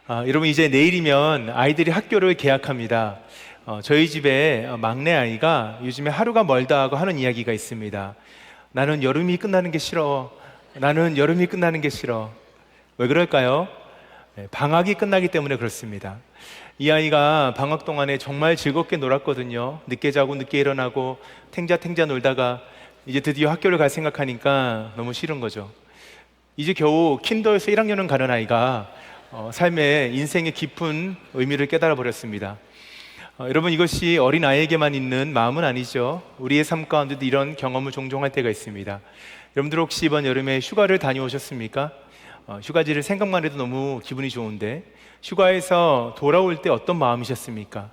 여러분 이제 내일이면 아이들이 학교를 개학합니다. 저희 집에 막내 아이가 요즘에 하루가 멀다 하고 하는 이야기가 있습니다. 나는 여름이 끝나는 게 싫어. 나는 여름이 끝나는 게 싫어. 왜 그럴까요? 방학이 끝나기 때문에 그렇습니다. 이 아이가 방학 동안에 정말 즐겁게 놀았거든요. 늦게 자고 늦게 일어나고 탱자탱자 놀다가 이제 드디어 학교를 갈 생각하니까 너무 싫은 거죠. 이제 겨우 킨더에서 1학년은 가는 아이가 삶의 인생의 깊은 의미를 깨달아 버렸습니다. 여러분 이것이 어린 아이에게만 있는 마음은 아니죠. 우리의 삶 가운데도 이런 경험을 종종 할 때가 있습니다. 여러분들 혹시 이번 여름에 휴가를 다녀오셨습니까? 휴가지를 생각만 해도 너무 기분이 좋은데 휴가에서 돌아올 때 어떤 마음이셨습니까?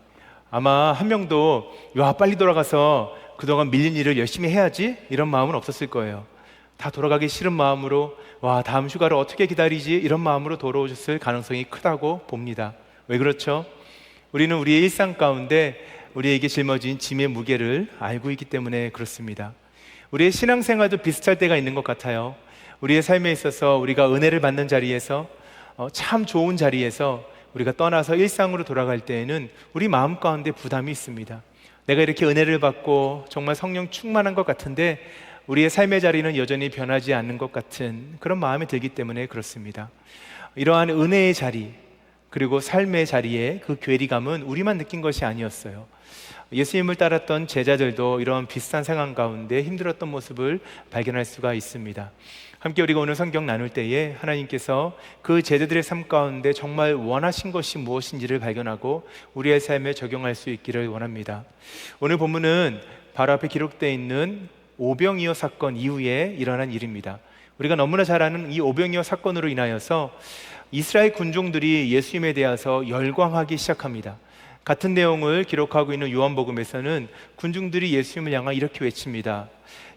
아마 한 명도 야 빨리 돌아가서 그동안 밀린 일을 열심히 해야지 이런 마음은 없었을 거예요. 다 돌아가기 싫은 마음으로 와 다음 휴가를 어떻게 기다리지 이런 마음으로 돌아오셨을 가능성이 크다고 봅니다. 왜 그렇죠? 우리는 우리의 일상 가운데 우리에게 짊어진 짐의 무게를 알고 있기 때문에 그렇습니다. 우리의 신앙생활도 비슷할 때가 있는 것 같아요. 우리의 삶에 있어서 우리가 은혜를 받는 자리에서 참 좋은 자리에서 우리가 떠나서 일상으로 돌아갈 때에는 우리 마음 가운데 부담이 있습니다. 내가 이렇게 은혜를 받고 정말 성령 충만한 것 같은데 우리의 삶의 자리는 여전히 변하지 않는 것 같은 그런 마음이 들기 때문에 그렇습니다. 이러한 은혜의 자리 그리고 삶의 자리에 그 괴리감은 우리만 느낀 것이 아니었어요. 예수님을 따랐던 제자들도 이런 비슷한 상황 가운데 힘들었던 모습을 발견할 수가 있습니다. 함께 우리가 오늘 성경 나눌 때에 하나님께서 그 제자들의 삶 가운데 정말 원하신 것이 무엇인지를 발견하고 우리의 삶에 적용할 수 있기를 원합니다. 오늘 본문은 바로 앞에 기록되어 있는 오병이어 사건 이후에 일어난 일입니다. 우리가 너무나 잘 아는 이 오병이어 사건으로 인하여서 이스라엘 군중들이 예수님에 대해서 열광하기 시작합니다. 같은 내용을 기록하고 있는 요한복음에서는 군중들이 예수님을 향하 이렇게 외칩니다.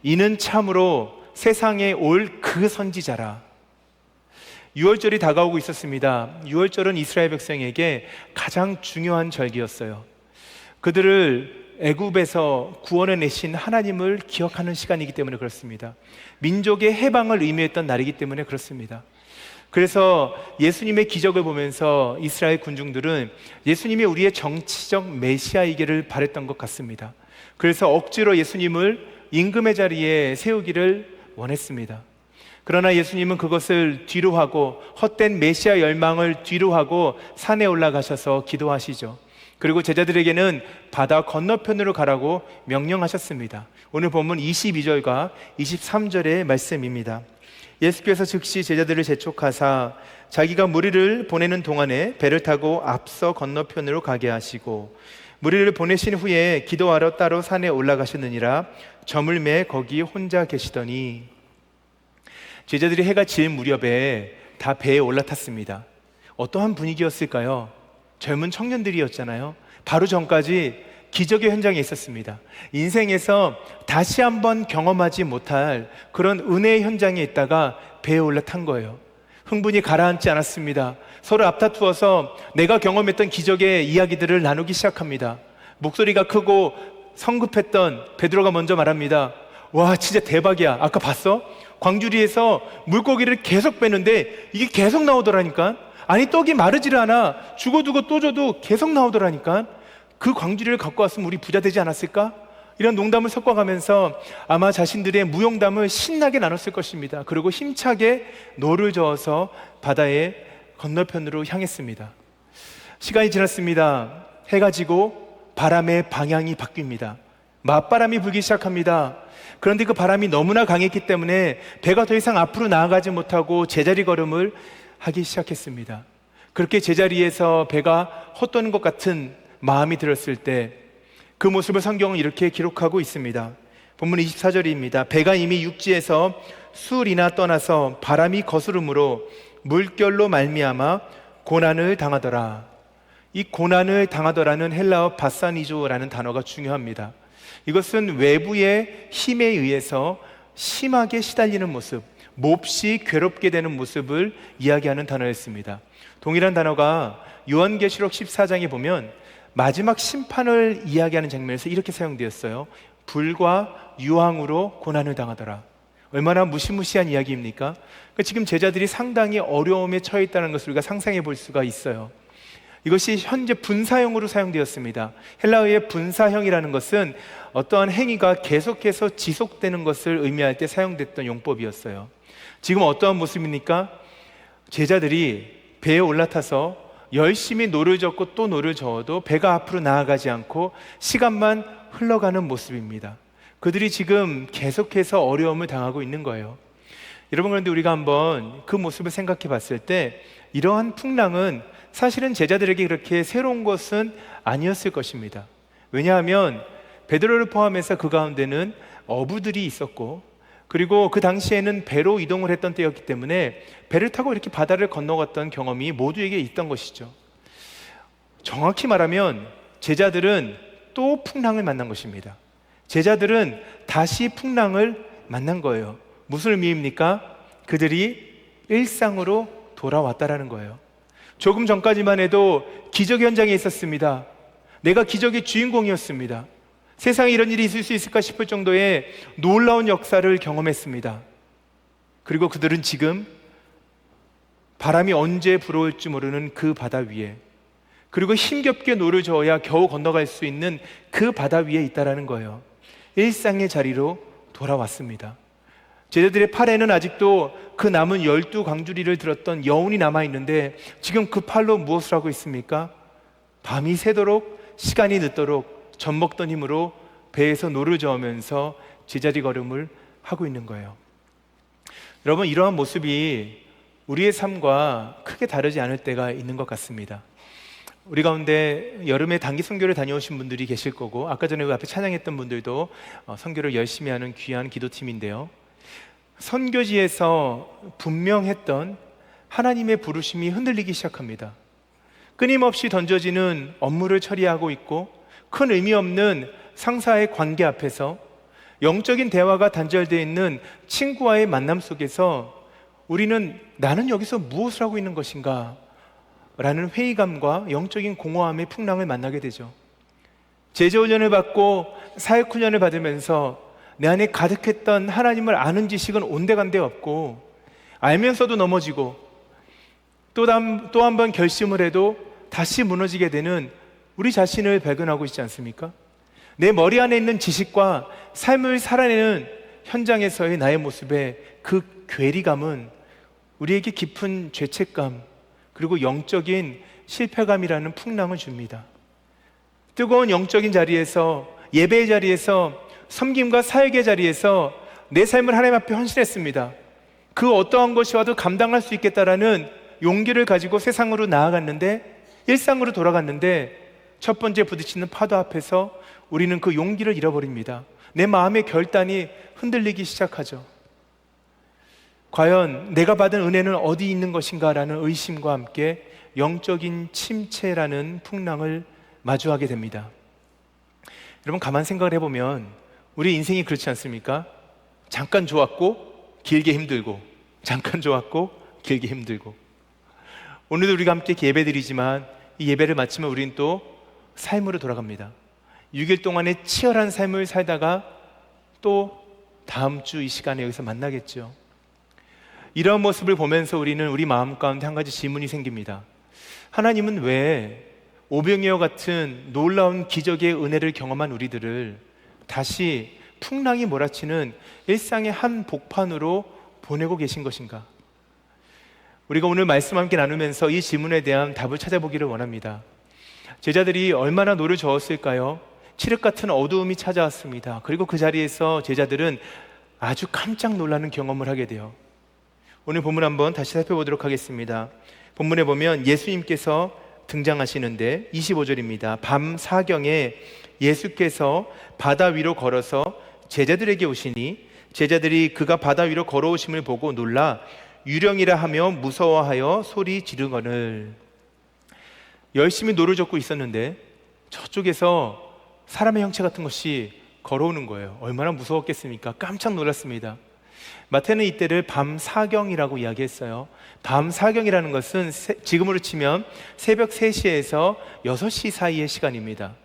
이는 참으로 세상에 올 그 선지자라. 유월절이 다가오고 있었습니다. 유월절은 이스라엘 백성에게 가장 중요한 절기였어요. 그들을 애굽에서 구원해내신 하나님을 기억하는 시간이기 때문에 그렇습니다. 민족의 해방을 의미했던 날이기 때문에 그렇습니다. 그래서 예수님의 기적을 보면서 이스라엘 군중들은 예수님이 우리의 정치적 메시아이기를 바랬던 것 같습니다. 그래서 억지로 예수님을 임금의 자리에 세우기를 원했습니다. 그러나 예수님은 그것을 뒤로하고 헛된 메시아 열망을 뒤로하고 산에 올라가셔서 기도하시죠. 그리고 제자들에게는 바다 건너편으로 가라고 명령하셨습니다. 오늘 본문 22절과 23절의 말씀입니다. 예수께서 즉시 제자들을 재촉하사 자기가 무리를 보내는 동안에 배를 타고 앞서 건너편으로 가게 하시고 무리를 보내신 후에 기도하러 따로 산에 올라가셨느니라. 저물매 거기 혼자 계시더니 제자들이 해가 질 무렵에 다 배에 올라탔습니다. 어떠한 분위기였을까요? 젊은 청년들이었잖아요. 바로 전까지 기적의 현장에 있었습니다. 인생에서 다시 한번 경험하지 못할 그런 은혜의 현장에 있다가 배에 올라탄 거예요. 흥분이 가라앉지 않았습니다. 서로 앞다투어서 내가 경험했던 기적의 이야기들을 나누기 시작합니다. 목소리가 크고 성급했던 베드로가 먼저 말합니다. 와 진짜 대박이야. 아까 봤어? 광주리에서 물고기를 계속 빼는데 이게 계속 나오더라니까. 아니 떡이 마르지를 않아. 죽어두고 또 줘도 계속 나오더라니까. 그 광주리를 갖고 왔으면 우리 부자 되지 않았을까? 이런 농담을 섞어가면서 아마 자신들의 무용담을 신나게 나눴을 것입니다. 그리고 힘차게 노를 저어서 바다의 건너편으로 향했습니다. 시간이 지났습니다. 해가 지고 바람의 방향이 바뀝니다. 맞바람이 불기 시작합니다. 그런데 그 바람이 너무나 강했기 때문에 배가 더 이상 앞으로 나아가지 못하고 제자리 걸음을 하기 시작했습니다. 그렇게 제자리에서 배가 헛도는 것 같은 마음이 들었을 때 그 모습을 성경은 이렇게 기록하고 있습니다. 본문 24절입니다. 배가 이미 육지에서 수리나 떠나서 바람이 거스름으로 물결로 말미암아 고난을 당하더라. 이 고난을 당하더라는 헬라어 바사니조라는 단어가 중요합니다. 이것은 외부의 힘에 의해서 심하게 시달리는 모습, 몹시 괴롭게 되는 모습을 이야기하는 단어였습니다. 동일한 단어가 요한계시록 14장에 보면 마지막 심판을 이야기하는 장면에서 이렇게 사용되었어요. 불과 유황으로 고난을 당하더라. 얼마나 무시무시한 이야기입니까? 그러니까 지금 제자들이 상당히 어려움에 처해 있다는 것을 우리가 상상해 볼 수가 있어요. 이것이 현재 분사형으로 사용되었습니다. 헬라어의 분사형이라는 것은 어떠한 행위가 계속해서 지속되는 것을 의미할 때 사용됐던 용법이었어요. 지금 어떠한 모습입니까? 제자들이 배에 올라타서 열심히 노를 젓고 또 노를 저어도 배가 앞으로 나아가지 않고 시간만 흘러가는 모습입니다. 그들이 지금 계속해서 어려움을 당하고 있는 거예요. 여러분, 그런데 우리가 한번 그 모습을 생각해 봤을 때 이러한 풍랑은 사실은 제자들에게 그렇게 새로운 것은 아니었을 것입니다. 왜냐하면 베드로를 포함해서 그 가운데는 어부들이 있었고, 그리고 그 당시에는 배로 이동을 했던 때였기 때문에 배를 타고 이렇게 바다를 건너갔던 경험이 모두에게 있던 것이죠. 정확히 말하면 제자들은 또 풍랑을 만난 것입니다. 제자들은 다시 풍랑을 만난 거예요. 무슨 의미입니까? 그들이 일상으로 돌아왔다라는 거예요. 조금 전까지만 해도 기적 현장에 있었습니다. 내가 기적의 주인공이었습니다. 세상에 이런 일이 있을 수 있을까 싶을 정도의 놀라운 역사를 경험했습니다. 그리고 그들은 지금 바람이 언제 불어올지 모르는 그 바다 위에, 그리고 힘겹게 노를 저어야 겨우 건너갈 수 있는 그 바다 위에 있다라는 거예요. 일상의 자리로 돌아왔습니다. 제자들의 팔에는 아직도 그 남은 12광주리를 들었던 여운이 남아있는데 지금 그 팔로 무엇을 하고 있습니까? 밤이 새도록, 시간이 늦도록 젖먹던 힘으로 배에서 노를 저으면서 제자리 걸음을 하고 있는 거예요. 여러분, 이러한 모습이 우리의 삶과 크게 다르지 않을 때가 있는 것 같습니다. 우리 가운데 여름에 단기 선교를 다녀오신 분들이 계실 거고, 아까 전에 그 앞에 찬양했던 분들도 선교를 열심히 하는 귀한 기도팀인데요, 선교지에서 분명했던 하나님의 부르심이 흔들리기 시작합니다. 끊임없이 던져지는 업무를 처리하고 있고, 큰 의미 없는 상사의 관계 앞에서, 영적인 대화가 단절되어 있는 친구와의 만남 속에서 우리는 나는 여기서 무엇을 하고 있는 것인가? 라는 회의감과 영적인 공허함의 풍랑을 만나게 되죠. 제자훈련을 받고 사역훈련을 받으면서 내 안에 가득했던 하나님을 아는 지식은 온데간데 없고, 알면서도 넘어지고 또 한 번 결심을 해도 다시 무너지게 되는 우리 자신을 발견하고 있지 않습니까? 내 머리 안에 있는 지식과 삶을 살아내는 현장에서의 나의 모습에 그 괴리감은 우리에게 깊은 죄책감, 그리고 영적인 실패감이라는 풍랑을 줍니다. 뜨거운 영적인 자리에서, 예배의 자리에서, 섬김과 사역의 자리에서 내 삶을 하나님 앞에 헌신했습니다. 그 어떠한 것이 와도 감당할 수 있겠다라는 용기를 가지고 세상으로 나아갔는데, 일상으로 돌아갔는데 첫 번째 부딪히는 파도 앞에서 우리는 그 용기를 잃어버립니다. 내 마음의 결단이 흔들리기 시작하죠. 과연 내가 받은 은혜는 어디 있는 것인가 라는 의심과 함께 영적인 침체라는 풍랑을 마주하게 됩니다. 여러분, 가만 생각을 해보면 우리 인생이 그렇지 않습니까? 잠깐 좋았고 길게 힘들고, 잠깐 좋았고 길게 힘들고. 오늘도 우리가 함께 예배드리지만 이 예배를 마치면 우리는 또 삶으로 돌아갑니다. 6일 동안의 치열한 삶을 살다가 또 다음 주 이 시간에 여기서 만나겠죠. 이런 모습을 보면서 우리는 우리 마음 가운데 한 가지 질문이 생깁니다. 하나님은 왜 오병이어 같은 놀라운 기적의 은혜를 경험한 우리들을 다시 풍랑이 몰아치는 일상의 한 복판으로 보내고 계신 것인가? 우리가 오늘 말씀 함께 나누면서 이 질문에 대한 답을 찾아보기를 원합니다. 제자들이 얼마나 노를 저었을까요? 칠흑 같은 어두움이 찾아왔습니다. 그리고 그 자리에서 제자들은 아주 깜짝 놀라는 경험을 하게 돼요. 오늘 본문 한번 다시 살펴보도록 하겠습니다. 본문에 보면 예수님께서 등장하시는데 25절입니다. 밤 사경에 예수께서 바다 위로 걸어서 제자들에게 오시니 제자들이 그가 바다 위로 걸어오심을 보고 놀라 유령이라 하며 무서워하여 소리 지르거늘. 열심히 노를 젓고 있었는데 저쪽에서 사람의 형체 같은 것이 걸어오는 거예요. 얼마나 무서웠겠습니까? 깜짝 놀랐습니다. 마태는 이때를 밤 사경이라고 이야기했어요. 밤 사경이라는 것은 지금으로 치면 새벽 3시에서 6시 사이의 시간입니다.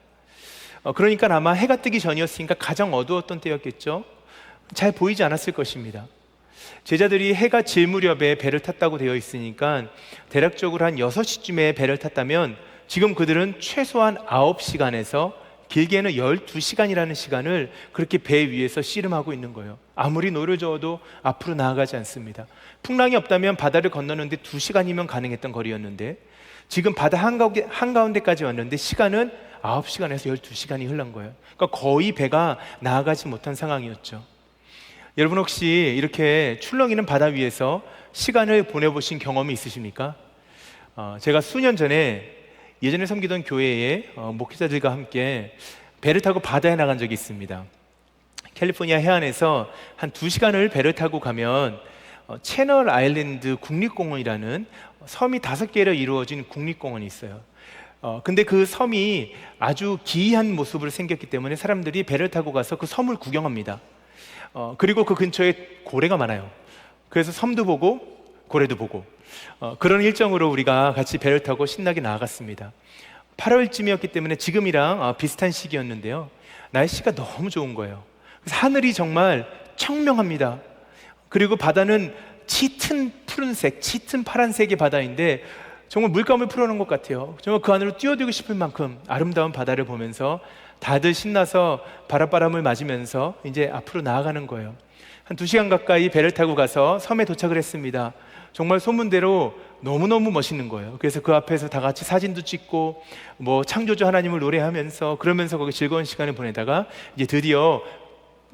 그러니까 아마 해가 뜨기 전이었으니까 가장 어두웠던 때였겠죠. 잘 보이지 않았을 것입니다. 제자들이 해가 질 무렵에 배를 탔다고 되어 있으니까 대략적으로 한 6시쯤에 배를 탔다면 지금 그들은 최소한 9시간에서 길게는 12시간이라는 시간을 그렇게 배 위에서 씨름하고 있는 거예요. 아무리 노를 저어도 앞으로 나아가지 않습니다. 풍랑이 없다면 바다를 건너는데 2시간이면 가능했던 거리였는데 지금 바다 한가운데까지 왔는데 시간은 9시간에서 12시간이 흘른 거예요. 그러니까 거의 배가 나아가지 못한 상황이었죠. 여러분 혹시 이렇게 출렁이는 바다 위에서 시간을 보내보신 경험이 있으십니까? 제가 수년 전에 예전에 섬기던 교회의 목회자들과 함께 배를 타고 바다에 나간 적이 있습니다. 캘리포니아 해안에서 한 2시간을 배를 타고 가면 채널 아일랜드 국립공원이라는 섬이 5개로 이루어진 국립공원이 있어요. 근데 그 섬이 아주 기이한 모습으로 생겼기 때문에 사람들이 배를 타고 가서 그 섬을 구경합니다. 그리고 그 근처에 고래가 많아요. 그래서 섬도 보고 고래도 보고 그런 일정으로 우리가 같이 배를 타고 신나게 나아갔습니다. 8월쯤이었기 때문에 지금이랑 비슷한 시기였는데요. 날씨가 너무 좋은 거예요. 그래서 하늘이 정말 청명합니다. 그리고 바다는 짙은 푸른색, 짙은 파란색의 바다인데 정말 물감을 풀어놓은 것 같아요. 정말 그 안으로 뛰어들고 싶을 만큼 아름다운 바다를 보면서 다들 신나서 바닷바람을 맞으면서 이제 앞으로 나아가는 거예요. 한 2시간 가까이 배를 타고 가서 섬에 도착을 했습니다. 정말 소문대로 너무너무 멋있는 거예요. 그래서 그 앞에서 다 같이 사진도 찍고 뭐 창조주 하나님을 노래하면서 그러면서 거기 즐거운 시간을 보내다가 이제 드디어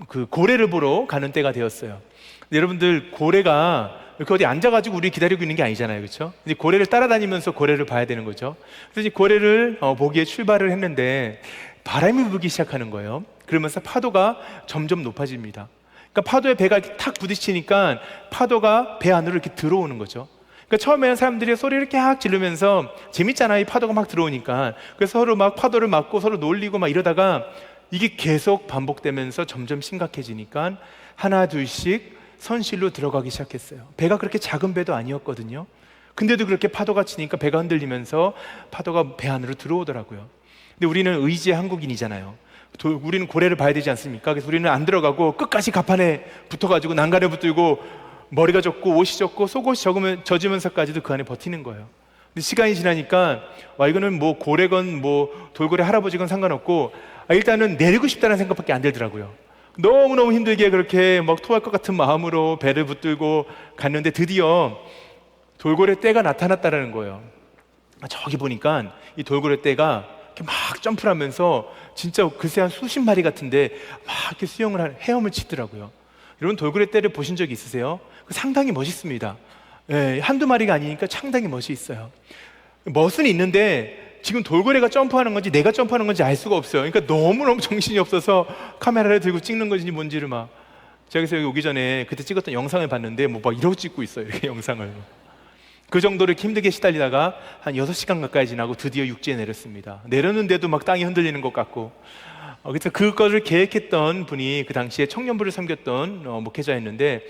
그 고래를 보러 가는 때가 되었어요. 근데 여러분들 고래가 이렇게 어디 앉아가지고 우리 기다리고 있는 게 아니잖아요, 그렇죠? 이제 고래를 따라다니면서 고래를 봐야 되는 거죠. 그래서 이제 고래를 보기에 출발을 했는데 바람이 불기 시작하는 거예요. 그러면서 파도가 점점 높아집니다. 그러니까 파도에 배가 이렇게 탁 부딪히니까 파도가 배 안으로 이렇게 들어오는 거죠. 그러니까 처음에는 사람들이 소리를 이렇게 막 지르면서 재밌잖아요, 이 파도가 막 들어오니까. 그래서 서로 막 파도를 맞고 서로 놀리고 막 이러다가 이게 계속 반복되면서 점점 심각해지니까 하나 둘씩 선실로 들어가기 시작했어요. 배가 그렇게 작은 배도 아니었거든요. 근데도 그렇게 파도가 치니까 배가 흔들리면서 파도가 배 안으로 들어오더라고요. 근데 우리는 의지의 한국인이잖아요. 우리는 고래를 봐야 되지 않습니까? 그래서 우리는 안 들어가고 끝까지 갑판에 붙어가지고 난간에 붙들고 머리가 젖고 옷이 젖고 속옷이 젖으면서까지도 그 안에 버티는 거예요. 근데 시간이 지나니까 와 이거는 뭐 고래건 뭐 돌고래 할아버지건 상관없고 일단은 내리고 싶다는 생각밖에 안 들더라고요. 너무너무 힘들게 그렇게 막 토할 것 같은 마음으로 배를 붙들고 갔는데 드디어 돌고래 떼가 나타났다는 거예요. 저기 보니까 이 돌고래 떼가 이렇게 막 점프를 하면서 진짜 글쎄 한 수십 마리 같은데 막 이렇게 헤엄을 치더라고요. 여러분 돌고래 떼를 보신 적이 있으세요? 상당히 멋있습니다. 예, 한두 마리가 아니니까 상당히 멋이 있어요. 멋은 있는데 지금 돌고래가 점프하는 건지 내가 점프하는 건지 알 수가 없어요. 그러니까 너무너무 정신이 없어서 카메라를 들고 찍는 건지 뭔지를 막 제가 그래서 여기 오기 전에 그때 찍었던 영상을 봤는데 뭐 막 이러고 찍고 있어요. 이렇게 영상을. 그 정도로 힘들게 시달리다가 한 6시간 가까이 지나고 드디어 육지에 내렸습니다. 내렸는데도 막 땅이 흔들리는 것 같고 그래서 그거를 계획했던 분이 그 당시에 청년부를 섬겼던 목회자였는데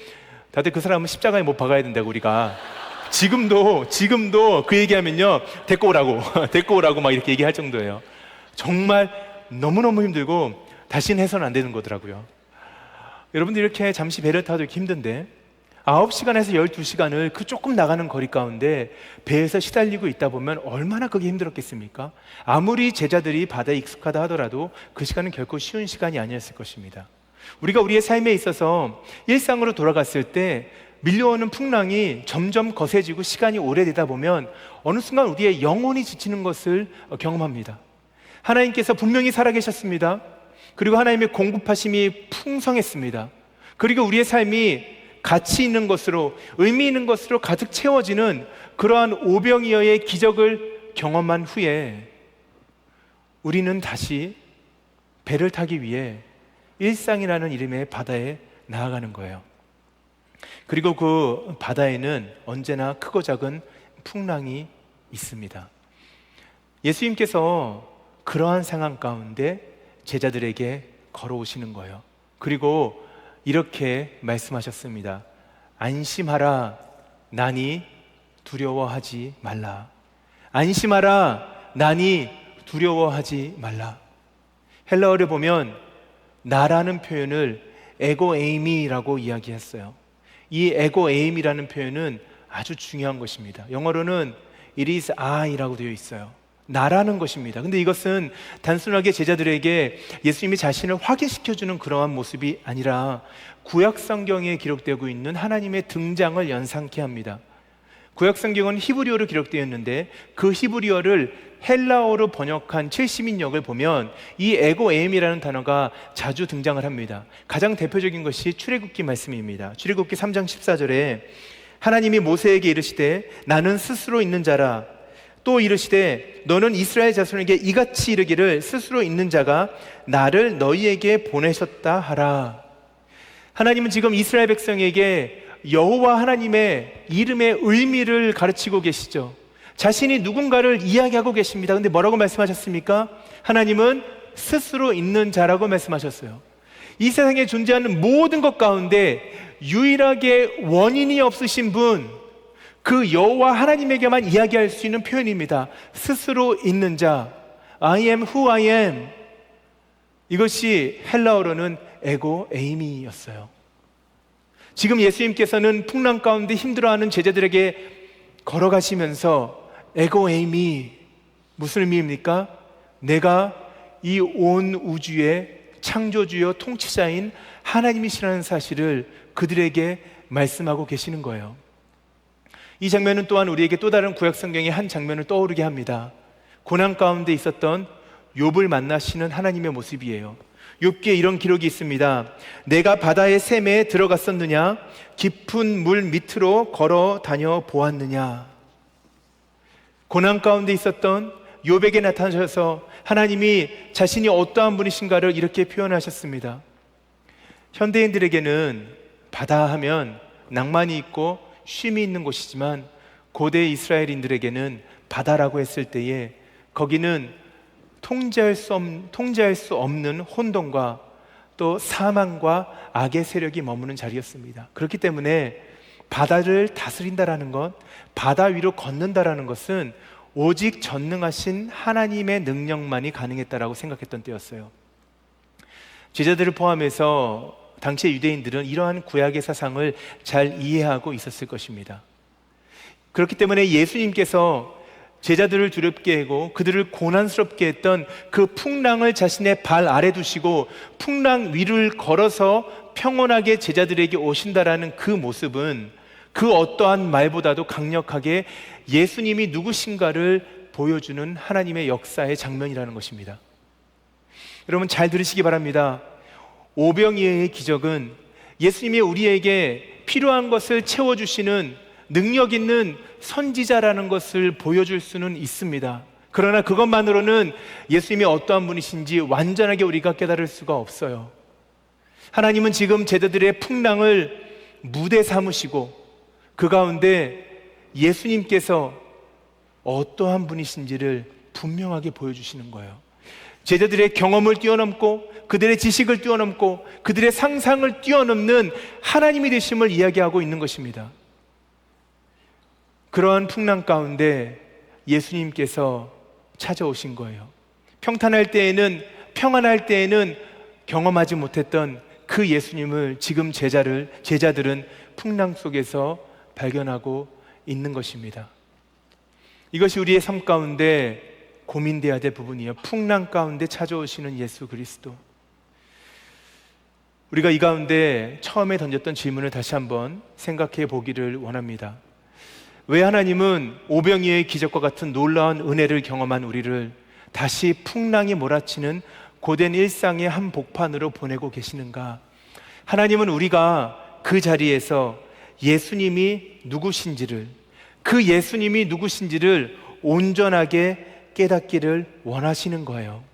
다들 그 사람은 십자가에 못 박아야 된다고 우리가 지금도 그 얘기하면요 데리고 오라고 막 이렇게 얘기할 정도예요. 정말 너무너무 힘들고 다시는 해서는 안 되는 거더라고요. 여러분들 이렇게 잠시 배를 타도 이렇게 힘든데 9시간에서 12시간을 그 조금 나가는 거리 가운데 배에서 시달리고 있다 보면 얼마나 그게 힘들었겠습니까? 아무리 제자들이 바다에 익숙하다 하더라도 그 시간은 결코 쉬운 시간이 아니었을 것입니다. 우리가 우리의 삶에 있어서 일상으로 돌아갔을 때 밀려오는 풍랑이 점점 거세지고 시간이 오래되다 보면 어느 순간 우리의 영혼이 지치는 것을 경험합니다. 하나님께서 분명히 살아계셨습니다. 그리고 하나님의 공급하심이 풍성했습니다. 그리고 우리의 삶이 가치 있는 것으로 의미 있는 것으로 가득 채워지는 그러한 오병이어의 기적을 경험한 후에 우리는 다시 배를 타기 위해 일상이라는 이름의 바다에 나아가는 거예요. 그리고 그 바다에는 언제나 크고 작은 풍랑이 있습니다. 예수님께서 그러한 상황 가운데 제자들에게 걸어오시는 거예요. 그리고 이렇게 말씀하셨습니다. 안심하라, 나니 두려워하지 말라. 안심하라, 나니 두려워하지 말라. 헬라어를 보면 나라는 표현을 에고 에이미라고 이야기했어요. 이 에고 에임이라는 표현은 아주 중요한 것입니다. 영어로는 it is I라고 되어 있어요. 나라는 것입니다. 근데 이것은 단순하게 제자들에게 예수님이 자신을 확인시켜주는 그러한 모습이 아니라 구약 성경에 기록되고 있는 하나님의 등장을 연상케 합니다. 구약 성경은 히브리어로 기록되어 있는데 그 히브리어를 헬라어로 번역한 70인역을 보면 이 에고 에임이라는 단어가 자주 등장을 합니다. 가장 대표적인 것이 출애굽기 말씀입니다. 출애굽기 3장 14절에 하나님이 모세에게 이르시되 나는 스스로 있는 자라, 또 이르시되 너는 이스라엘 자손에게 이같이 이르기를 스스로 있는 자가 나를 너희에게 보내셨다 하라. 하나님은 지금 이스라엘 백성에게 여호와 하나님의 이름의 의미를 가르치고 계시죠. 자신이 누군가를 이야기하고 계십니다. 근데 뭐라고 말씀하셨습니까? 하나님은 스스로 있는 자라고 말씀하셨어요. 이 세상에 존재하는 모든 것 가운데 유일하게 원인이 없으신 분, 그 여호와 하나님에게만 이야기할 수 있는 표현입니다. 스스로 있는 자, I am who I am. 이것이 헬라어로는 에고 에이미였어요. 지금 예수님께서는 풍랑 가운데 힘들어하는 제자들에게 걸어가시면서 에고 에이미, 무슨 의미입니까? 내가 이 온 우주의 창조주요 통치자인 하나님이시라는 사실을 그들에게 말씀하고 계시는 거예요. 이 장면은 또한 우리에게 또 다른 구약 성경의 한 장면을 떠오르게 합니다. 고난 가운데 있었던 욥을 만나시는 하나님의 모습이에요. 욥기에 이런 기록이 있습니다. 내가 바다의 샘에 들어갔었느냐? 깊은 물 밑으로 걸어 다녀 보았느냐? 고난 가운데 있었던 욥에게 나타나셔서 하나님이 자신이 어떠한 분이신가를 이렇게 표현하셨습니다. 현대인들에게는 바다 하면 낭만이 있고 쉼이 있는 곳이지만 고대 이스라엘인들에게는 바다라고 했을 때에 거기는 통제할 수 없는 혼돈과 또 사망과 악의 세력이 머무는 자리였습니다. 그렇기 때문에 바다를 다스린다라는 것, 바다 위로 걷는다라는 것은 오직 전능하신 하나님의 능력만이 가능했다라고 생각했던 때였어요. 제자들을 포함해서 당시 유대인들은 이러한 구약의 사상을 잘 이해하고 있었을 것입니다. 그렇기 때문에 예수님께서 제자들을 두렵게 하고 그들을 고난스럽게 했던 그 풍랑을 자신의 발 아래 두시고 풍랑 위를 걸어서 평온하게 제자들에게 오신다라는 그 모습은 그 어떠한 말보다도 강력하게 예수님이 누구신가를 보여주는 하나님의 역사의 장면이라는 것입니다. 여러분 잘 들으시기 바랍니다. 오병이어의 기적은 예수님이 우리에게 필요한 것을 채워주시는 능력 있는 선지자라는 것을 보여줄 수는 있습니다. 그러나 그것만으로는 예수님이 어떠한 분이신지 완전하게 우리가 깨달을 수가 없어요. 하나님은 지금 제자들의 풍랑을 무대 삼으시고 그 가운데 예수님께서 어떠한 분이신지를 분명하게 보여주시는 거예요. 제자들의 경험을 뛰어넘고 그들의 지식을 뛰어넘고 그들의 상상을 뛰어넘는 하나님이 되심을 이야기하고 있는 것입니다. 그러한 풍랑 가운데 예수님께서 찾아오신 거예요. 평탄할 때에는, 평안할 때에는 경험하지 못했던 그 예수님을 지금 제자들은 풍랑 속에서 발견하고 있는 것입니다. 이것이 우리의 삶 가운데 고민되어야 될 부분이에요. 풍랑 가운데 찾아오시는 예수 그리스도. 우리가 이 가운데 처음에 던졌던 질문을 다시 한번 생각해 보기를 원합니다. 왜 하나님은 오병이어의 기적과 같은 놀라운 은혜를 경험한 우리를 다시 풍랑이 몰아치는 고된 일상의 한 복판으로 보내고 계시는가? 하나님은 우리가 그 자리에서 예수님이 누구신지를, 그 예수님이 누구신지를 온전하게 깨닫기를 원하시는 거예요.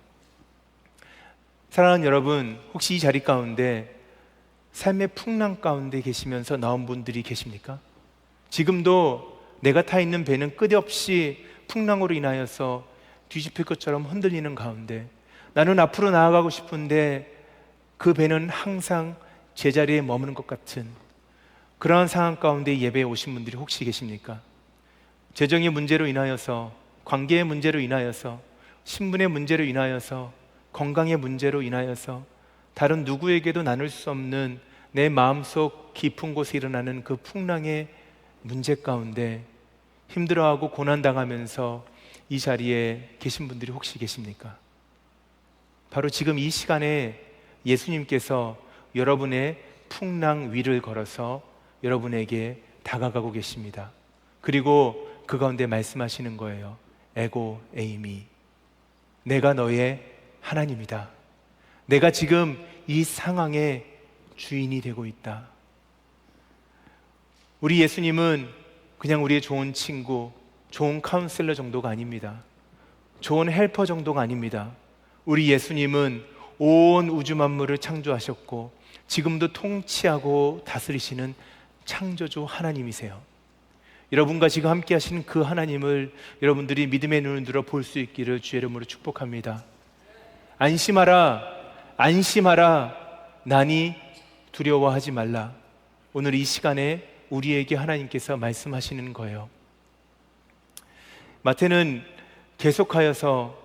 사랑하는 여러분, 혹시 이 자리 가운데 삶의 풍랑 가운데 계시면서 나온 분들이 계십니까? 지금도 내가 타 있는 배는 끝없이 풍랑으로 인하여서 뒤집힐 것처럼 흔들리는 가운데 나는 앞으로 나아가고 싶은데 그 배는 항상 제자리에 머무는 것 같은 그러한 상황 가운데 예배에 오신 분들이 혹시 계십니까? 재정의 문제로 인하여서, 관계의 문제로 인하여서, 신분의 문제로 인하여서, 건강의 문제로 인하여서 다른 누구에게도 나눌 수 없는 내 마음속 깊은 곳에 일어나는 그 풍랑의 문제 가운데 힘들어하고 고난당하면서 이 자리에 계신 분들이 혹시 계십니까? 바로 지금 이 시간에 예수님께서 여러분의 풍랑 위를 걸어서 여러분에게 다가가고 계십니다. 그리고 그 가운데 말씀하시는 거예요. 에고 에이미, 내가 너의 하나님이다. 내가 지금 이 상황의 주인이 되고 있다. 우리 예수님은 그냥 우리의 좋은 친구, 좋은 카운셀러 정도가 아닙니다. 좋은 헬퍼 정도가 아닙니다. 우리 예수님은 온 우주 만물을 창조하셨고 지금도 통치하고 다스리시는 창조주 하나님이세요. 여러분과 지금 함께 하시는 그 하나님을 여러분들이 믿음의 눈을 들어 볼 수 있기를 주의 이름으로 축복합니다. 안심하라, 안심하라, 나니 두려워하지 말라. 오늘 이 시간에 우리에게 하나님께서 말씀하시는 거예요. 마태는 계속하여서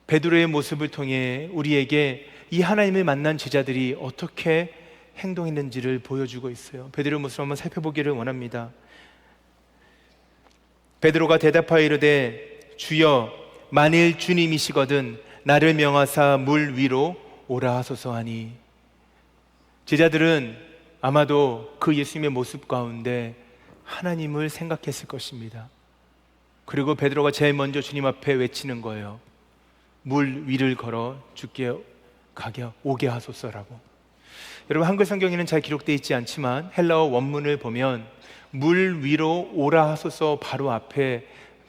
베드로의 모습을 통해 우리에게 이 하나님을 만난 제자들이 어떻게 행동했는지를 보여주고 있어요. 베드로의 모습을 한번 살펴보기를 원합니다. 베드로가 대답하여 이르되 주여, 만일 주님이시거든 나를 명하사 물 위로 오라 하소서 하니, 제자들은 아마도 그 예수님의 모습 가운데 하나님을 생각했을 것입니다. 그리고 베드로가 제일 먼저 주님 앞에 외치는 거예요. 물 위를 걸어 주께 오게 하소서라고. 여러분, 한글 성경에는 잘 기록되어 있지 않지만 헬라어 원문을 보면 물 위로 오라 하소서 바로 앞에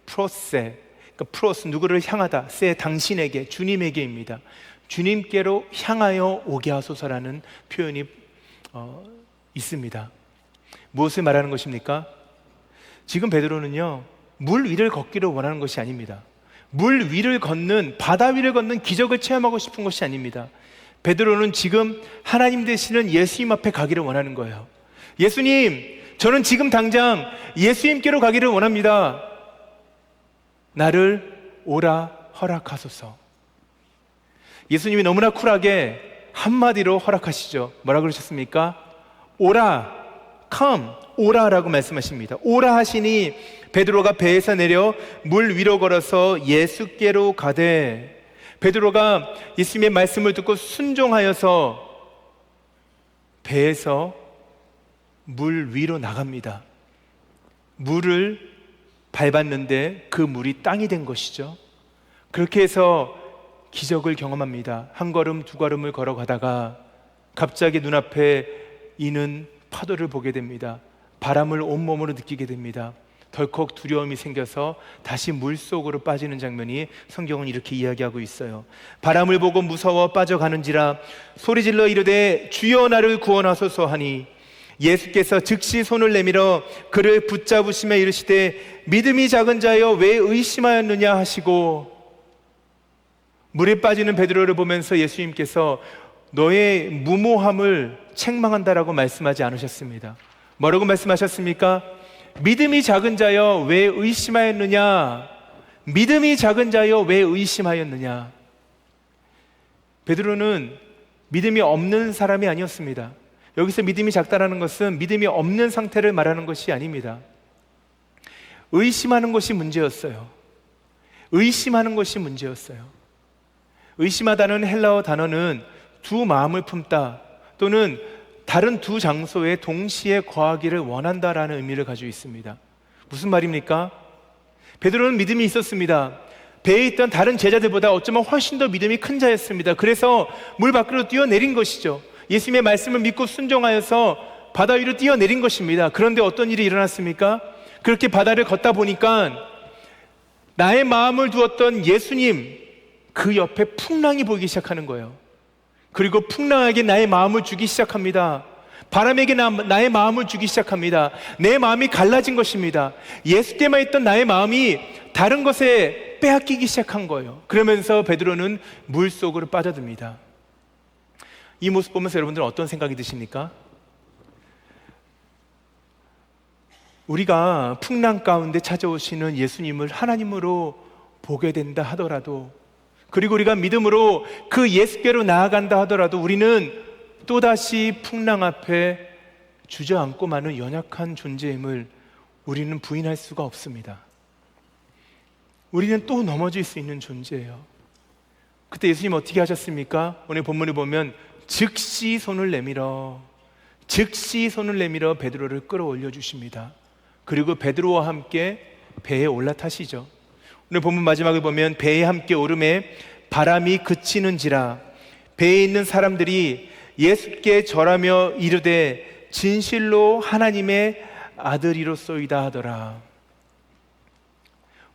프로세, 그러니까 프로스, 누구를 향하다, 세, 당신에게, 주님에게입니다. 주님께로 향하여 오게 하소서라는 표현이 있습니다. 무엇을 말하는 것입니까? 지금 베드로는요, 물 위를 걷기를 원하는 것이 아닙니다. 물 위를 걷는, 바다 위를 걷는 기적을 체험하고 싶은 것이 아닙니다. 베드로는 지금 하나님 되시는 예수님 앞에 가기를 원하는 거예요. 예수님, 저는 지금 당장 예수님께로 가기를 원합니다. 나를 오라 허락하소서. 예수님이 너무나 쿨하게 한마디로 허락하시죠. 뭐라 그러셨습니까? 오라, come, 오라라고 말씀하십니다. 오라 하시니 베드로가 배에서 내려 물 위로 걸어서 예수께로 가되, 베드로가 예수님의 말씀을 듣고 순종하여서 배에서 물 위로 나갑니다. 물을 밟았는데 그 물이 땅이 된 것이죠. 그렇게 해서 기적을 경험합니다. 한 걸음 두 걸음을 걸어가다가 갑자기 눈앞에 이는 파도를 보게 됩니다. 바람을 온몸으로 느끼게 됩니다. 덜컥 두려움이 생겨서 다시 물속으로 빠지는 장면이 성경은 이렇게 이야기하고 있어요. 바람을 보고 무서워 빠져가는지라 소리질러 이르되 주여 나를 구원하소서 하니, 예수께서 즉시 손을 내밀어 그를 붙잡으시며 이르시되 믿음이 작은 자여 왜 의심하였느냐 하시고, 물에 빠지는 베드로를 보면서 예수님께서 너의 무모함을 책망한다라고 말씀하지 않으셨습니다. 뭐라고 말씀하셨습니까? 믿음이 작은 자여 왜 의심하였느냐? 믿음이 작은 자여 왜 의심하였느냐? 베드로는 믿음이 없는 사람이 아니었습니다. 여기서 믿음이 작다라는 것은 믿음이 없는 상태를 말하는 것이 아닙니다. 의심하는 것이 문제였어요. 의심하는 것이 문제였어요. 의심하다는 헬라어 단어는 두 마음을 품다, 또는 다른 두 장소에 동시에 거하기를 원한다라는 의미를 가지고 있습니다. 무슨 말입니까? 베드로는 믿음이 있었습니다. 배에 있던 다른 제자들보다 어쩌면 훨씬 더 믿음이 큰 자였습니다. 그래서 물 밖으로 뛰어내린 것이죠. 예수님의 말씀을 믿고 순종하여서 바다 위로 뛰어내린 것입니다. 그런데 어떤 일이 일어났습니까? 그렇게 바다를 걷다 보니까 나의 마음을 두었던 예수님, 그 옆에 풍랑이 보이기 시작하는 거예요. 그리고 풍랑에게 나의 마음을 주기 시작합니다. 바람에게 나의 마음을 주기 시작합니다. 내 마음이 갈라진 것입니다. 예수께만 있던 나의 마음이 다른 것에 빼앗기기 시작한 거예요. 그러면서 베드로는 물속으로 빠져듭니다. 이 모습 보면서 여러분들은 어떤 생각이 드십니까? 우리가 풍랑 가운데 찾아오시는 예수님을 하나님으로 보게 된다 하더라도, 그리고 우리가 믿음으로 그 예수께로 나아간다 하더라도 우리는 또다시 풍랑 앞에 주저앉고 마는 연약한 존재임을 우리는 부인할 수가 없습니다. 우리는 또 넘어질 수 있는 존재예요. 그때 예수님 어떻게 하셨습니까? 오늘 본문을 보면 즉시 손을 내밀어 베드로를 끌어올려 주십니다. 그리고 베드로와 함께 배에 올라타시죠. 오늘 본문 마지막을 보면 배에 함께 오름에 바람이 그치는지라 배에 있는 사람들이 예수께 절하며 이르되 진실로 하나님의 아들이로소이다 하더라.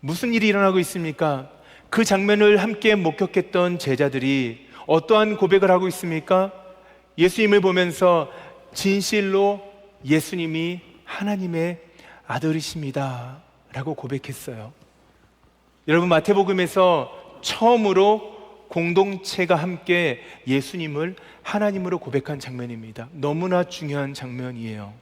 무슨 일이 일어나고 있습니까? 그 장면을 함께 목격했던 제자들이 어떠한 고백을 하고 있습니까? 예수님을 보면서 진실로 예수님이 하나님의 아들이십니다 라고 고백했어요. 여러분, 마태복음에서 처음으로 공동체가 함께 예수님을 하나님으로 고백한 장면입니다. 너무나 중요한 장면이에요.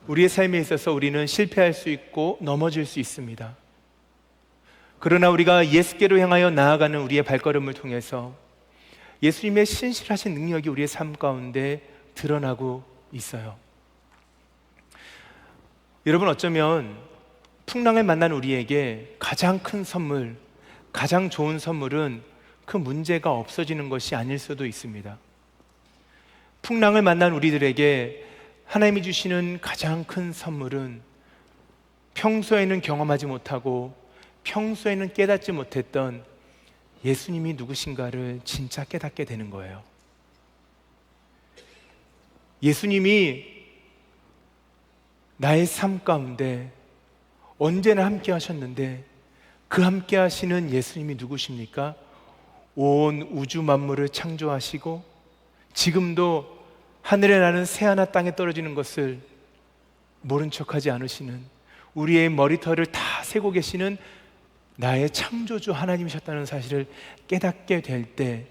우리의 삶에 있어서 우리는 실패할 수 있고 넘어질 수 있습니다. 그러나 우리가 예수께로 향하여 나아가는 우리의 발걸음을 통해서 예수님의 신실하신 능력이 우리의 삶 가운데 드러나고 있어요. 여러분, 어쩌면 풍랑을 만난 우리에게 가장 큰 선물, 가장 좋은 선물은 그 문제가 없어지는 것이 아닐 수도 있습니다. 풍랑을 만난 우리들에게 하나님이 주시는 가장 큰 선물은 평소에는 경험하지 못하고 평소에는 깨닫지 못했던 예수님이 누구신가를 진짜 깨닫게 되는 거예요. 예수님이 나의 삶 가운데 언제나 함께 하셨는데 그 함께 하시는 예수님이 누구십니까? 온 우주 만물을 창조하시고 지금도 하늘에 나는 새하나 땅에 떨어지는 것을 모른 척하지 않으시는, 우리의 머리털을 다 세고 계시는 나의 창조주 하나님이셨다는 사실을 깨닫게 될 때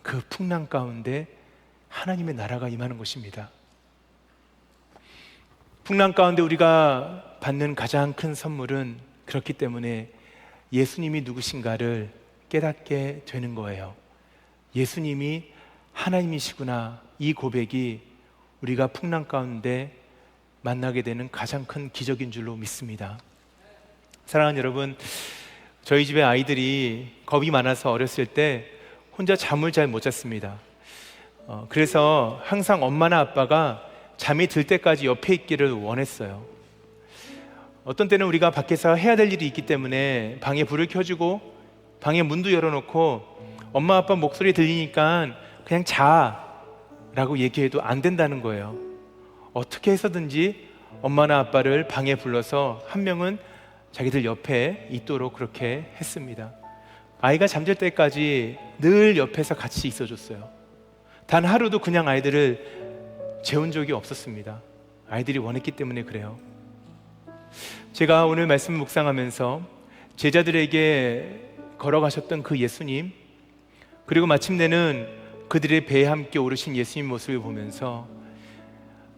그 풍랑 가운데 하나님의 나라가 임하는 것입니다. 풍랑 가운데 우리가 받는 가장 큰 선물은 그렇기 때문에 예수님이 누구신가를 깨닫게 되는 거예요. 예수님이 하나님이시구나, 이 고백이 우리가 풍랑 가운데 만나게 되는 가장 큰 기적인 줄로 믿습니다. 사랑하는 여러분, 저희 집에 아이들이 겁이 많아서 어렸을 때 혼자 잠을 잘 못 잤습니다. 그래서 항상 엄마나 아빠가 잠이 들 때까지 옆에 있기를 원했어요. 어떤 때는 우리가 밖에서 해야 될 일이 있기 때문에 방에 불을 켜주고 방에 문도 열어놓고 엄마 아빠 목소리 들리니까 그냥 자라고 얘기해도 안 된다는 거예요. 어떻게 해서든지 엄마나 아빠를 방에 불러서 한 명은 자기들 옆에 있도록 그렇게 했습니다. 아이가 잠들 때까지 늘 옆에서 같이 있어줬어요. 단 하루도 그냥 아이들을 재운 적이 없었습니다. 아이들이 원했기 때문에 그래요. 제가 오늘 말씀 묵상하면서 제자들에게 걸어가셨던 그 예수님, 그리고 마침내는 그들의 배에 함께 오르신 예수님 모습을 보면서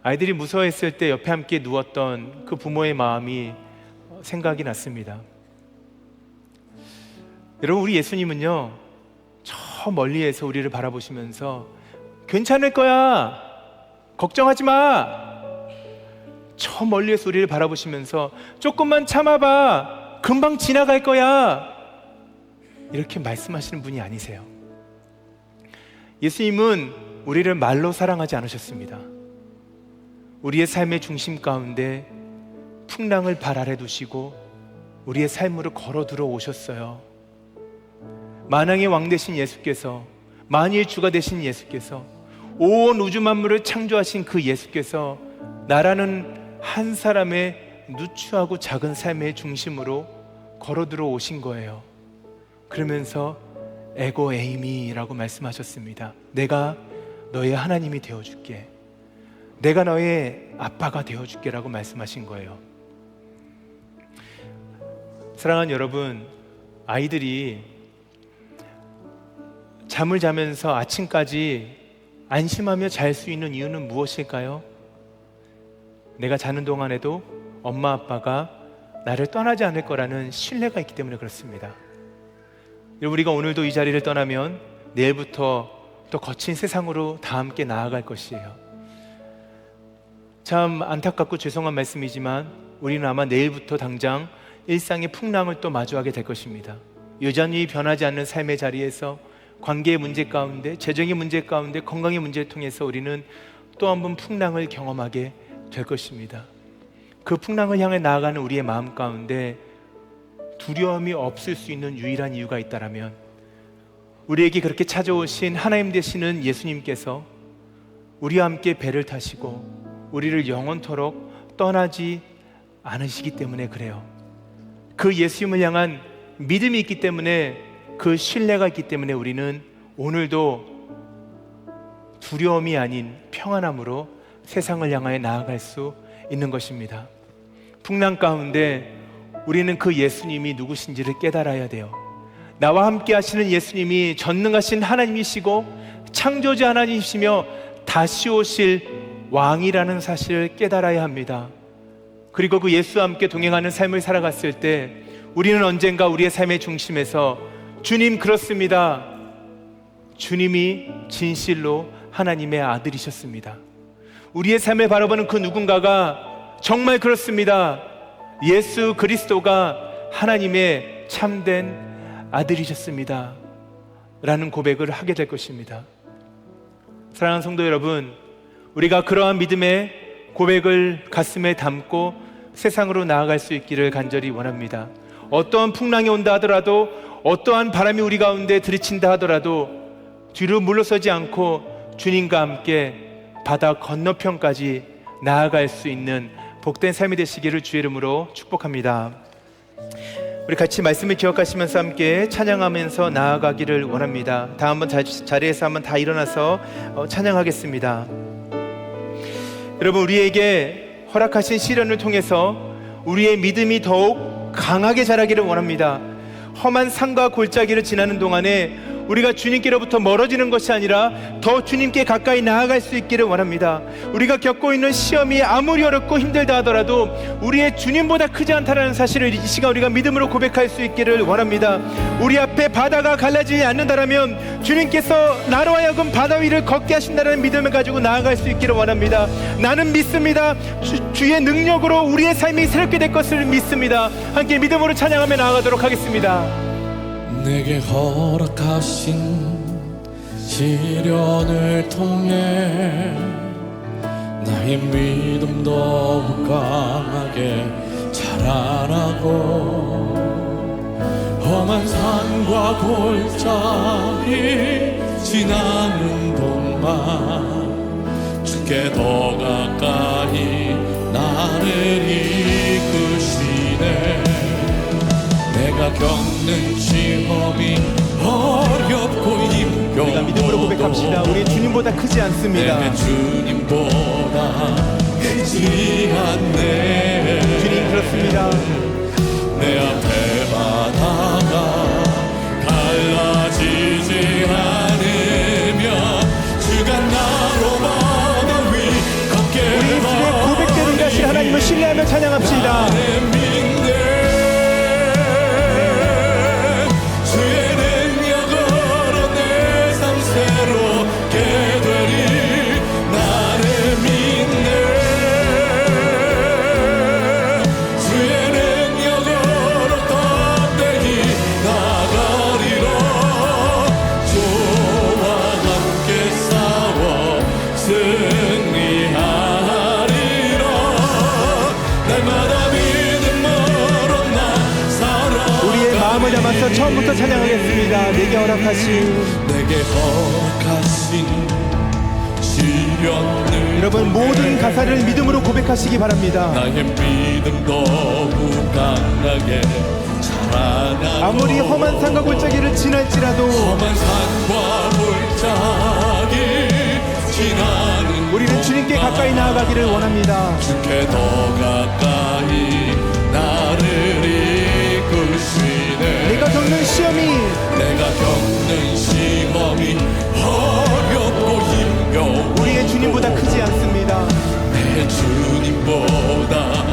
아이들이 무서워했을 때 옆에 함께 누웠던 그 부모의 마음이 생각이 났습니다. 여러분, 우리 예수님은요, 저 멀리에서 우리를 바라보시면서 괜찮을 거야, 걱정하지 마, 저 멀리에서 우리를 바라보시면서 조금만 참아봐, 금방 지나갈 거야, 이렇게 말씀하시는 분이 아니세요. 예수님은 우리를 말로 사랑하지 않으셨습니다. 우리의 삶의 중심 가운데 풍랑을 발 아래 두시고 우리의 삶으로 걸어 들어오셨어요. 만왕의 왕 되신 예수께서, 만일 주가 되신 예수께서, 온 우주 만물을 창조하신 그 예수께서 나라는 한 사람의 누추하고 작은 삶의 중심으로 걸어 들어오신 거예요. 그러면서 에고 에이미라고 말씀하셨습니다. 내가 너의 하나님이 되어줄게, 내가 너의 아빠가 되어줄게 라고 말씀하신 거예요. 사랑하는 여러분, 아이들이 잠을 자면서 아침까지 안심하며 잘 수 있는 이유는 무엇일까요? 내가 자는 동안에도 엄마 아빠가 나를 떠나지 않을 거라는 신뢰가 있기 때문에 그렇습니다. 우리가 오늘도 이 자리를 떠나면 내일부터 또 거친 세상으로 다 함께 나아갈 것이에요. 참 안타깝고 죄송한 말씀이지만 우리는 아마 내일부터 당장 일상의 풍랑을 또 마주하게 될 것입니다. 여전히 변하지 않는 삶의 자리에서 관계의 문제 가운데, 재정의 문제 가운데, 건강의 문제를 통해서 우리는 또 한 번 풍랑을 경험하게 될 것입니다. 그 풍랑을 향해 나아가는 우리의 마음 가운데 두려움이 없을 수 있는 유일한 이유가 있다면 우리에게 그렇게 찾아오신 하나님 되시는 예수님께서 우리와 함께 배를 타시고 우리를 영원토록 떠나지 않으시기 때문에 그래요. 그 예수님을 향한 믿음이 있기 때문에, 그 신뢰가 있기 때문에 우리는 오늘도 두려움이 아닌 평안함으로 세상을 향하여 나아갈 수 있는 것입니다. 풍랑 가운데 우리는 그 예수님이 누구신지를 깨달아야 돼요. 나와 함께 하시는 예수님이 전능하신 하나님이시고 창조주 하나님이시며 다시 오실 왕이라는 사실을 깨달아야 합니다. 그리고 그 예수와 함께 동행하는 삶을 살아갔을 때 우리는 언젠가 우리의 삶의 중심에서 주님, 그렇습니다. 주님이 진실로 하나님의 아들이셨습니다. 우리의 삶을 바라보는 그 누군가가 정말 그렇습니다. 예수 그리스도가 하나님의 참된 아들이셨습니다 라는 고백을 하게 될 것입니다. 사랑하는 성도 여러분, 우리가 그러한 믿음의 고백을 가슴에 담고 세상으로 나아갈 수 있기를 간절히 원합니다. 어떠한 풍랑이 온다 하더라도, 어떠한 바람이 우리 가운데 들이친다 하더라도 뒤로 물러서지 않고 주님과 함께 바다 건너편까지 나아갈 수 있는 복된 삶이 되시기를 주의 이름으로 축복합니다. 우리 같이 말씀을 기억하시면서 함께 찬양하면서 나아가기를 원합니다. 다 한번 자리에서 한번 다 일어나서 찬양하겠습니다. 여러분, 우리에게 허락하신 시련을 통해서 우리의 믿음이 더욱 강하게 자라기를 원합니다. 험한 산과 골짜기를 지나는 동안에 우리가 주님께로부터 멀어지는 것이 아니라 더 주님께 가까이 나아갈 수 있기를 원합니다. 우리가 겪고 있는 시험이 아무리 어렵고 힘들다 하더라도 우리의 주님보다 크지 않다는 사실을 이 시간 우리가 믿음으로 고백할 수 있기를 원합니다. 우리 앞에 바다가 갈라지지 않는다면 주님께서 나로 하여금 바다 위를 걷게 하신다는 믿음을 가지고 나아갈 수 있기를 원합니다. 나는 믿습니다. 주의 능력으로 우리의 삶이 새롭게 될 것을 믿습니다. 함께 믿음으로 찬양하며 나아가도록 하겠습니다. 내게 허락하신 시련을 통해 나의 믿음 더욱 강하게 자라나고 험한 산과 골짜기 지나는 동안 주께 더 가까이 나를 이끄시네. 내가 겪는 시험이 어렵고 힘겨워도 우리가 믿음으로 고백합시다. 우리 주님보다 크지 않습니다. 내 주님보다 크지 않네. 주님, 그렇습니다. 내 앞에 바다가 갈라지지 않으며 주가 나로 바다 위 걷게 우리 주의 고백되는 가신 하나님을 신뢰하며 찬양합시다. 처음부터 찬양하겠습니다. 내게 허락하신 시련을 여러분, 모든 가사를 믿음으로 고백하시기 바랍니다. 나의 믿음 더욱 강하게 자라나고 아무리 험한 산과 골짜기를 지날지라도 험한 산과 골짜기 지나는 우리는 주님께 가까이 나아가기를 원합니다. 주께 더 가까이 나를 이끄시네. 내가 겪는 시험이 어렵고 힘겨워 우리의 주님보다 크지 않습니다. 내 주님보다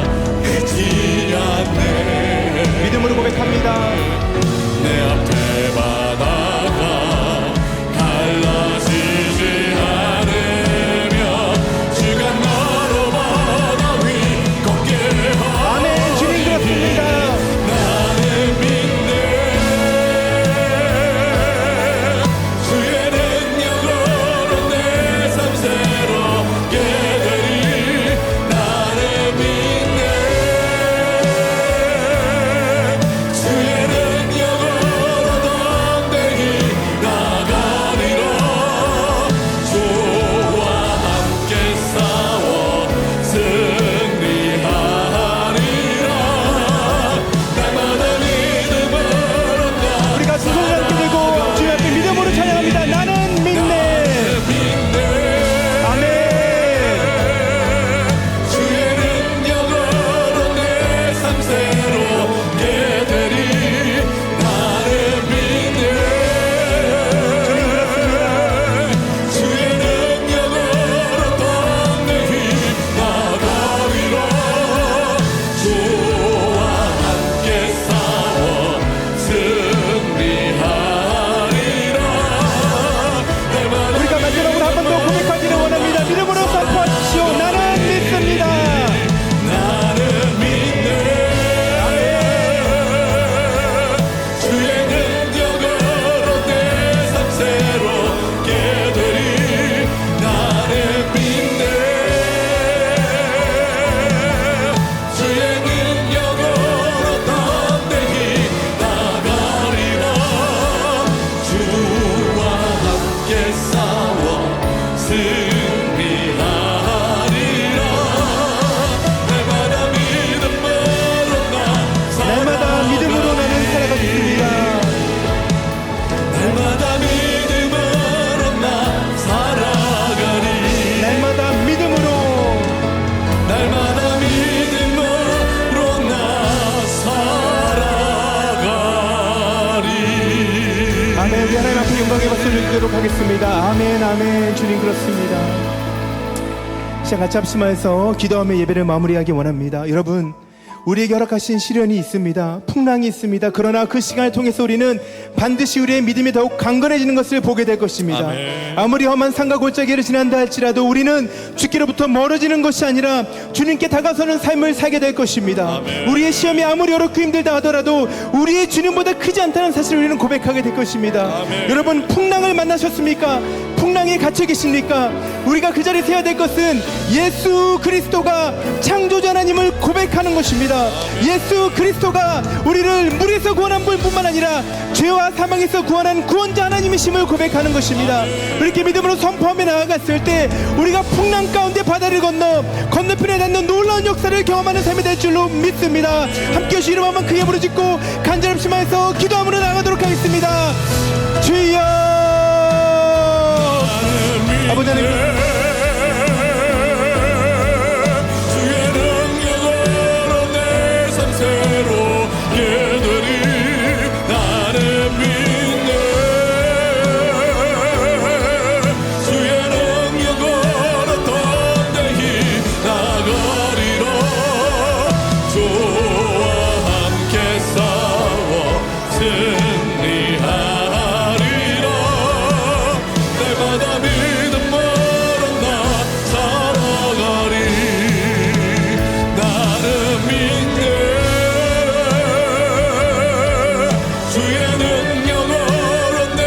크지 않네. 믿음으로 고백합니다. 내 앞에 바다가 갈라지 드리도록 하겠습니다. 아멘, 아멘. 주님 그렇습니다. 시간 같이 합심하여서 기도하며 예배를 마무리하기 원합니다. 여러분, 우리에게 허락하신 시련이 있습니다. 풍랑이 있습니다. 그러나 그 시간을 통해서 우리는 반드시 우리의 믿음이 더욱 강건해지는 것을 보게 될 것입니다. 아멘. 아무리 험한 산과 골짜기를 지난다 할지라도 우리는 주께로부터 멀어지는 것이 아니라 주님께 다가서는 삶을 살게 될 것입니다. 아멘. 우리의 시험이 아무리 어렵고 힘들다 하더라도 우리의 주님보다 크지 않다는 사실을 우리는 고백하게 될 것입니다. 아멘. 여러분, 풍랑을 만나셨습니까? 풍랑에 갇혀 계십니까? 우리가 그 자리에 서야 될 것은 예수 그리스도가 창조자 하나님을 고백하는 것입니다. 예수 그리스도가 우리를 물에서 구원한 분뿐만 아니라 죄와 사망에서 구원한 구원자 하나님이심을 고백하는 것입니다. 이렇게 믿음으로 선포하며 나아갔을 때 우리가 풍랑 가운데 바다를 건너 건너편에 닿는 놀라운 역사를 경험하는 삶이 될 줄로 믿습니다. 함께 하시 이름 한번 크게 부르짖고 간절히 심하여서 기도함으로 나가도록 하겠습니다. 주여, 아버지 하나님, 주의 능력으로 내 삶 새롭게 되리. 나는 믿네. 주의 능력으로 덤대히 나가리라. 주와 함께 싸워 승리하리라. 날마다 믿음으로 나 살아가리. 나는 믿네. 주의 능력으로 내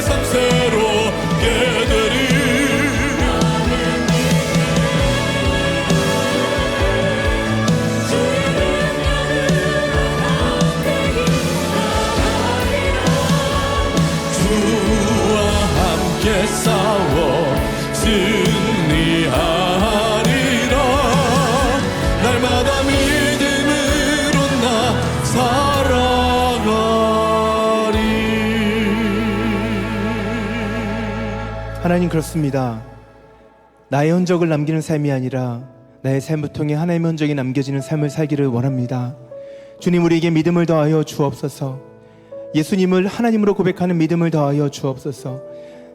삶 새롭게 되리. 주와 함께 싸워 승리하리라. 날마다 믿음으로 나 살아가리. 하나님 그렇습니다. 나의 흔적을 남기는 삶이 아니라 나의 삶을 통해 하나님의 흔적이 남겨지는 삶을 살기를 원합니다. 주님, 우리에게 믿음을 더하여 주옵소서. 예수님을 하나님으로 고백하는 믿음을 더하여 주옵소서.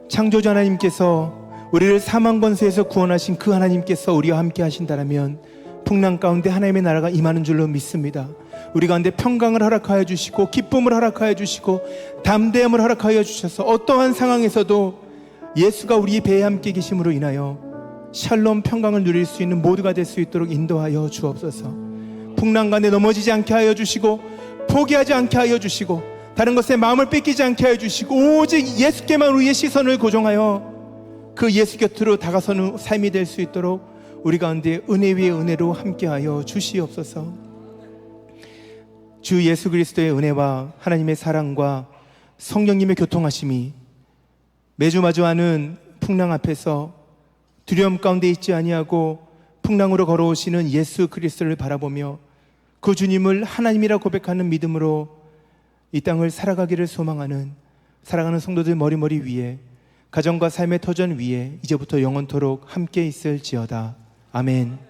창조자 하나님께서 우리를 사망 권세에서 구원하신 그 하나님께서 우리와 함께 하신다면 풍랑 가운데 하나님의 나라가 임하는 줄로 믿습니다. 우리 가운데 평강을 허락하여 주시고 기쁨을 허락하여 주시고 담대함을 허락하여 주셔서 어떠한 상황에서도 예수가 우리 배에 함께 계심으로 인하여 샬롬 평강을 누릴 수 있는 모두가 될 수 있도록 인도하여 주옵소서. 풍랑 가운데 넘어지지 않게 하여 주시고 포기하지 않게 하여 주시고 다른 것에 마음을 뺏기지 않게 하여 주시고 오직 예수께만 우리의 시선을 고정하여 그 예수 곁으로 다가서는 삶이 될 수 있도록 우리 가운데 은혜 위에 은혜로 함께하여 주시옵소서. 주 예수 그리스도의 은혜와 하나님의 사랑과 성령님의 교통하심이 매주 마주하는 풍랑 앞에서 두려움 가운데 있지 아니하고 풍랑으로 걸어오시는 예수 그리스도를 바라보며 그 주님을 하나님이라 고백하는 믿음으로 이 땅을 살아가기를 소망하는 사랑하는 성도들 머리머리 위에 가정과 삶의 터전 위에 이제부터 영원토록 함께 있을지어다. 아멘.